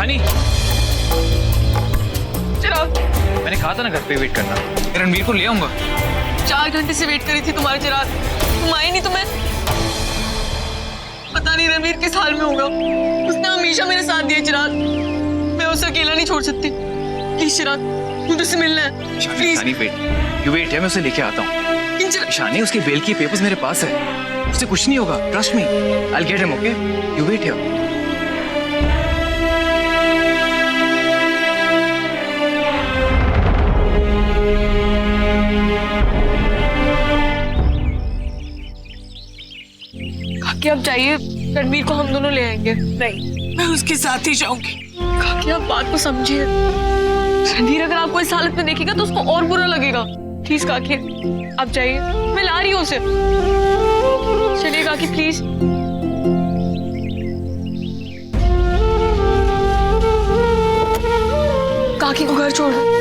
ईशानी, चिराग, मैंने कहा था ना घर पे वेट करना। रणवीर को ले आऊंगा। 4 घंटे से वेट करी थी तुम्हारे चिराग, तुम आए नहीं। तुम्हें पता नहीं रणवीर किस हाल में होगा। उसने हमेशा मेरे साथ दिया चिराग, मैं उसे अकेला नहीं छोड़ सकती। प्लीज चिराग, मुझे उससे मिलना है। ईशानी वेट, यू वेट है, मैं उसे लेके आता हूँ। ईशानी, उसके बेल के पेपर्स मेरे पास है, उससे कुछ नहीं होगा, trust me, I will get him, okay? You wait here. काकी आप जाइए, रणवीर को हम दोनों ले आएंगे। नहीं, मैं उसके साथ ही जाऊंगी। काकी आप बात को समझिए, रणवीर अगर आपको इस हालत में देखेगा तो उसको और बुरा लगेगा। प्लीज काकी आप जाइए, मैं ला रही हूँ उसे। चलिए काकी प्लीज। काकी को घर छोड़ दो।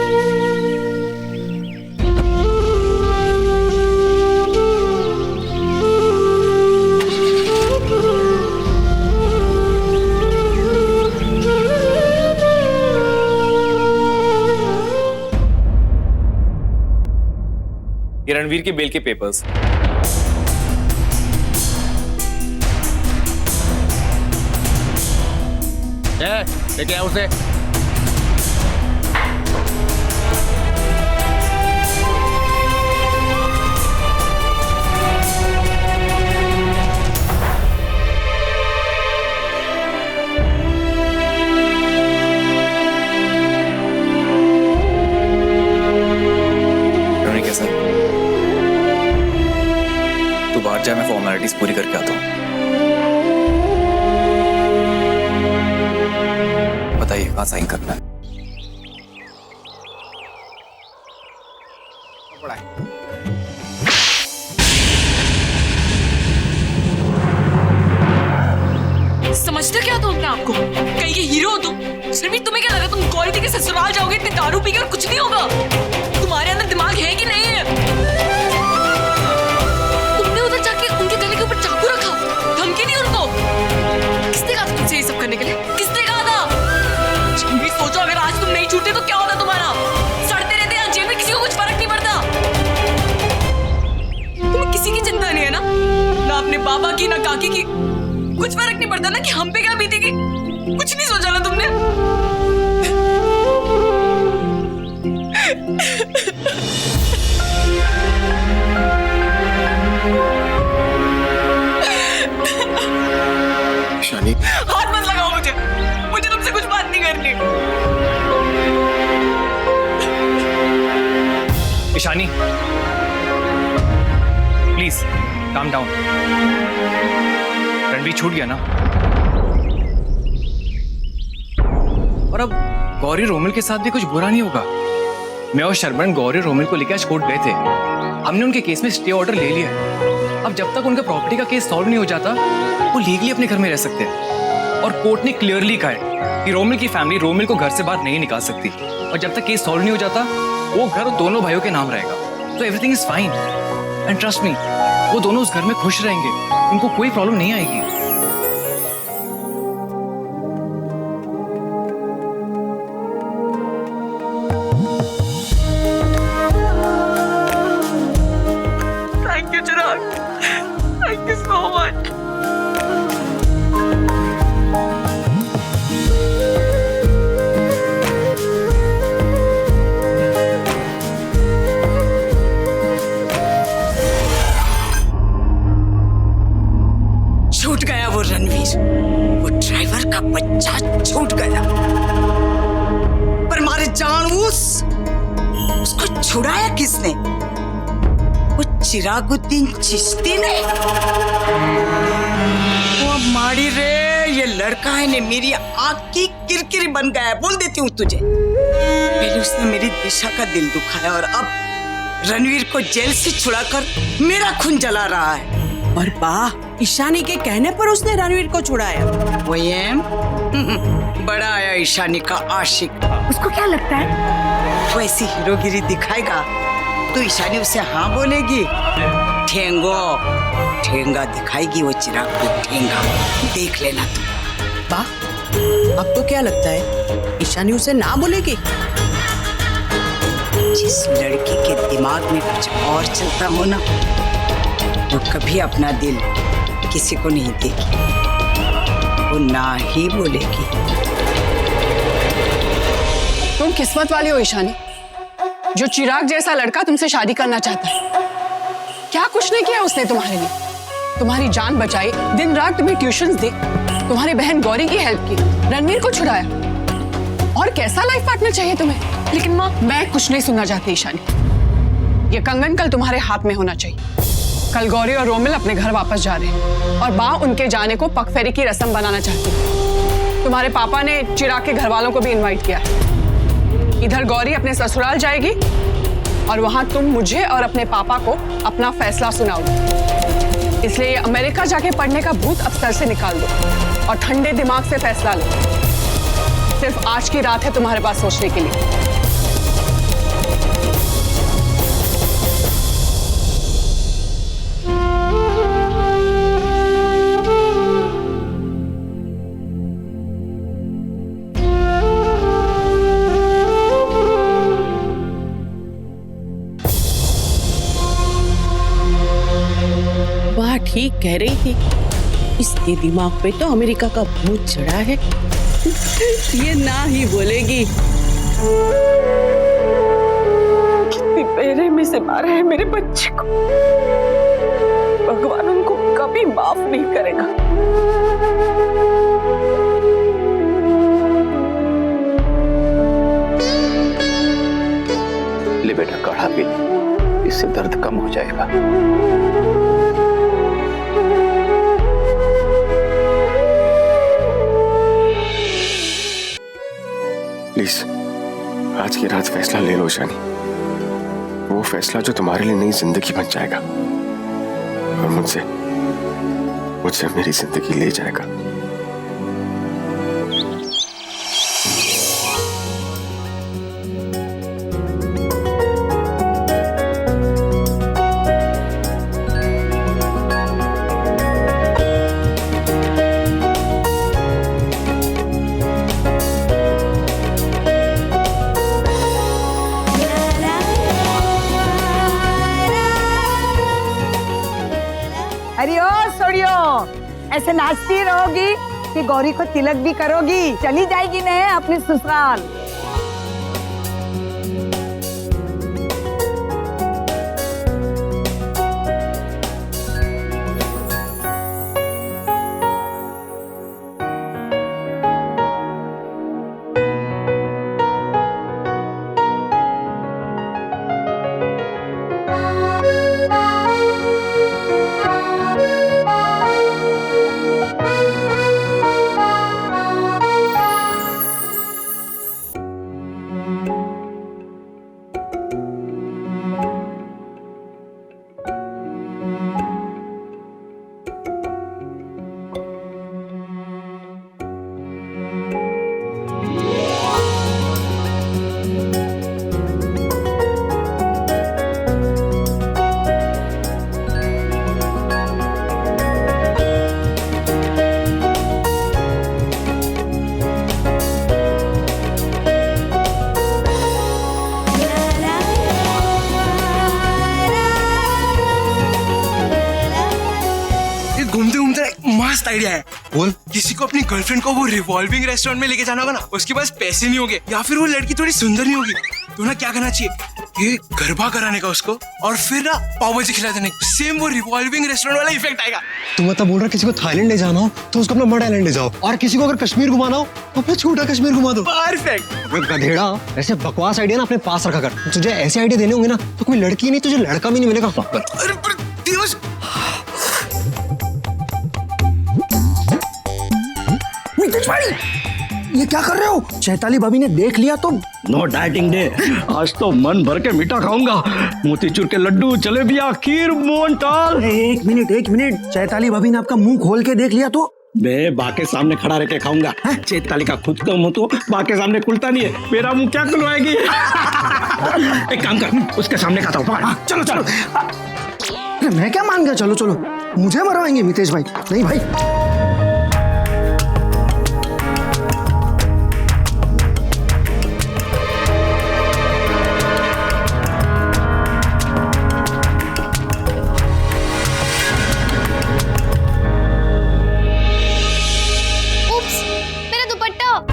ये रणवीर के बेल के पेपर्स। लेके आओ उसे। तू बाहर जा, मैं फॉर्मेलिटीज पूरी करके आता हूँ। बताइए कहाँ साइन करना है? समझते क्या तुम अपने आपको? कहीं के हीरो हो तुम? सिर्फ तुम्हें क्या लगा तुम गौरी के ससुराल जाओगे इतनी दारू पीकर और कुछ नहीं होगा? तुम्हारे अंदर दिमाग है कि नहीं है? तुमने उधर जाके उनके गले के ऊपर चाकू रखा, धमकी दी उनको। किसने कहा था तुमसे ये सब करने के लिए? किसने कहा था? तुम भी सोचो, अगर आज तुम नहीं छूटे तो क्या होता तुम्हारा? सड़ते रहते यहाँ जेल में, किसी को कुछ फर्क नहीं पड़ता। तुम्हें किसी की चिंता नहीं है ना? ना अपने बाबा की, ना काकी की। कुछ फर्क नहीं पड़ता ना कि हम पे क्या बीतेगी? कुछ नहीं सोचा ना तुमने? ईशानी, हाथ मत लगाओ मुझे, मुझे तुमसे कुछ बात नहीं करनी। Ishani, please calm down. Ranveer छूट गया ना, और अब गौरी रोमिल के साथ भी कुछ बुरा नहीं होगा। मैं और शरवण गौरी रोमिल को लेकर आज कोर्ट गए थे। हमने उनके केस में स्टे ऑर्डर ले लिया है। अब जब तक उनका प्रॉपर्टी का केस सॉल्व नहीं हो जाता, वो लीगली अपने घर में रह सकते हैं। और कोर्ट ने क्लियरली कहा है कि रोमिल की फैमिली रोमिल को घर से बाहर नहीं निकाल सकती। और जब तक केस सॉल्व नहीं हो जाता, वो घर दोनों भाइयों के नाम रहेगा। तो everything is fine, and trust me, वो दोनों उस घर में खुश रहेंगे, उनको कोई प्रॉब्लम नहीं आएगी। Thank you Chirag, thank you so much. छूट गया वो रणवीर, वो ड्राइवर का बच्चा छूट गया। पर मारे जानबूझ उसको छुड़ाया किसने? वो चिरागुद्दीन चिश्ती ने। वो मारी रे, ये लड़का है ने मेरी आंख की किरकिरी बन गया है। बोल देती हूँ तुझे, पहले उसने मेरी दिशा का दिल दुखाया और अब रणवीर को जेल से छुड़ाकर मेरा खून जला रहा है। और वाह, ईशानी के कहने पर उसने रणवीर को छुड़ाया। वही बड़ा आया ईशानी का आशिक। उसको क्या लगता है? वो ऐसी हीरोगिरी दिखाएगा तो ईशानी उसे हाँ बोलेगी। ठेंगा दिखाएगी वो चिराग को, ठेंगा देख लेना तुम। वाह, आपको क्या लगता है ईशानी उसे ना बोलेगी? जिस लड़की के दिमाग में कुछ और चलता हो ना, वो कभी अपना दिल किसी को नहीं देगी, वो ना ही बोलेगी। तुम किस्मत वाली हो ईशानी, जो चिराग जैसा लड़का तुमसे शादी करना चाहता है। क्या कुछ नहीं किया उसने तुम्हारे लिए, तुम्हारी जान बचाई, दिन रात तुम्हें ट्यूशंस दी, तुम्हारी बहन गौरी की हेल्प की, रणवीर को छुड़ाया। और कैसा लाइफ पार्टनर चाहिए तुम्हें? लेकिन माँ, मैं कुछ नहीं सुनना चाहती ईशानी। ये कंगन कल तुम्हारे हाथ में होना चाहिए। कल गौरी और रोमिल अपने घर वापस जा रहे हैं और बा उनके जाने को पगफेरी की रस्म बनाना चाहती है। तुम्हारे पापा ने चिराग के घर वालों को भी इनवाइट किया है। इधर गौरी अपने ससुराल जाएगी और वहां तुम मुझे और अपने पापा को अपना फैसला सुनाओगे। इसलिए ये अमेरिका जाके पढ़ने का भूत अब सर से निकाल दो और ठंडे दिमाग से फैसला लो। सिर्फ आज की रात है तुम्हारे पास सोचने के लिए। वाह, ठीक कह रही थी, इसके दिमाग पे तो अमेरिका का भूत चढ़ा है। ये ना ही बोलेगी। कितनी बेरे में से मारा है मेरे बच्चे को, भगवान उनको कभी माफ नहीं करेगा। ले बेटा, काढ़ा पी, इससे दर्द कम हो जाएगा। प्लीज आज की रात फैसला ले लो ईशानी, वो फैसला जो तुम्हारे लिए नई जिंदगी बन जाएगा और मुझसे मेरी जिंदगी ले जाएगा। अरे ओ सोड़ियो, ऐसे नाचती रहोगी कि गौरी को तिलक भी करोगी? चली जाएगी ना अपने ससुराल। मस्त आइडिया है। बोल। किसी को अपनी गर्लफ्रेंड को वो रिवॉल्विंग रेस्टोरेंट में लेके जाना होगा ना, उसके पास पैसे नहीं होंगे या फिर वो लड़की थोड़ी सुंदर नहीं होगी, तो ना क्या करना चाहिए, ये गरबा कराने का उसको और फिर ना पाव भाजी खिला देने, सेम वो रिवॉल्विंग रेस्टोरेंट वाला इफेक्ट आएगा। तू मतलब बोल रहा किसी को थाईलैंड ले जाना हो तो उसको अपना मड आइलैंड ले जाओ, और किसी को अगर कश्मीर घुमाना हो तो अपना छोटा कश्मीर घुमा दो। परफेक्ट। गधेड़ा, ऐसे बकवास आइडिया ना अपने पास रखा कर। तुझे ऐसे आइडिया देने होंगे ना तो कोई लड़की नहीं, तुझे लड़का भी नहीं मिलेगा। ये क्या कर रहे हो? चैताली भाभी ने देख लिया तो? नो डाइटिंग डे, आज तो मन भर के मीठा खाऊंगा। मोतीचूर के लड्डू, जलेबियां, खीर, मोहनथाल। एक मिनट, चैताली भाभी ने आपका मुंह खोल के देख लिया तो? मैं बाके सामने खड़ा रह के खाऊंगा। चैताली का खुद का मुंह तो बाके सामने खुलता नहीं है, मेरा मुंह क्या खुलवाएगी? एक काम कर, उसके सामने खाता हूँ। चलो चलो। अरे मैं क्या मान गया, चलो चलो। मुझे मरवाएंगे मितेश भाई? नहीं भाई। दुपट्टा।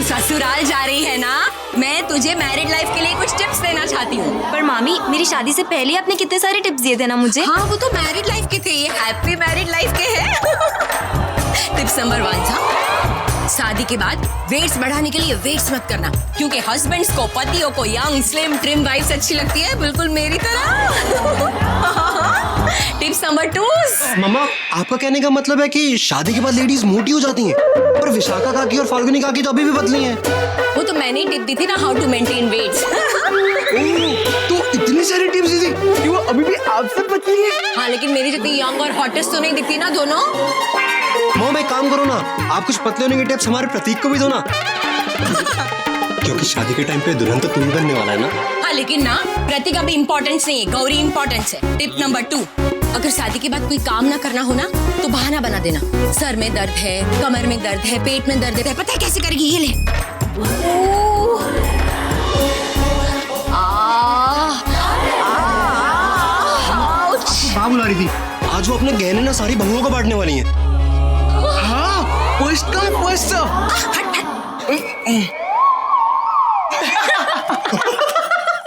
ससुराल जा रही है ना, मैं तुझे मैरिड लाइफ के लिए कुछ टिप्स देना चाहती हूँ। पर मामी, मेरी शादी से पहले आपने कितने सारे टिप्स दिए थे ना मुझे। हाँ, वो तो मैरिड लाइफ के थे, ये हैप्पी मैरिड लाइफ के हैं। टिप्स नंबर 1 था, शादी के बाद वेट्स बढ़ाने के लिए वेट्स मत करना, क्योंकि हस्बैंड्स को, पतियों को यंग स्लिम ट्रिम वाइफ्स अच्छी लगती है, बिल्कुल मेरी तरह। टिप्स नंबर 2, मम्मा आपका कहने का मतलब है कि शादी के बाद लेडीज मोटी हो जाती हैं, पर विशाखा काकी और फाल्गुनी काकी तो अभी भी पतली हैं। वो तो मैंने टिप दी थी ना, हाउ टू मेंटेन वेट्स। तो इतनी सारी टिप्स दी थी कि वो अभी भी आपसे पतली है। हाँ, लेकिन मेरी जितनी यंग और हॉटेस्ट तो नहीं दिखती ना दोनों। मॉम एक काम करो ना, आप कुछ पतले होने के टिप्स हमारे प्रतीक को भी दो ना। क्योंकि शादी के टाइम पे दुल्हन तो तू ही बनने वाला है ना। हाँ, लेकिन ना प्रतीक अभी इम्पोर्टेंस नहीं है, गौरी इम्पोर्टेंस है। टिप नंबर 2, अगर शादी के बाद कोई काम ना करना हो ना तो बहाना बना देना। सर में दर्द है, कमर में दर्द है, पेट में दर्द है, पता है कैसे करेगी? ये ले। बात बुला रही थी, आज वो अपने गहने ना सारी बहूओं को बांटने वाली हैं। हाँ, फर्स्ट कम फर्स्ट सर्व।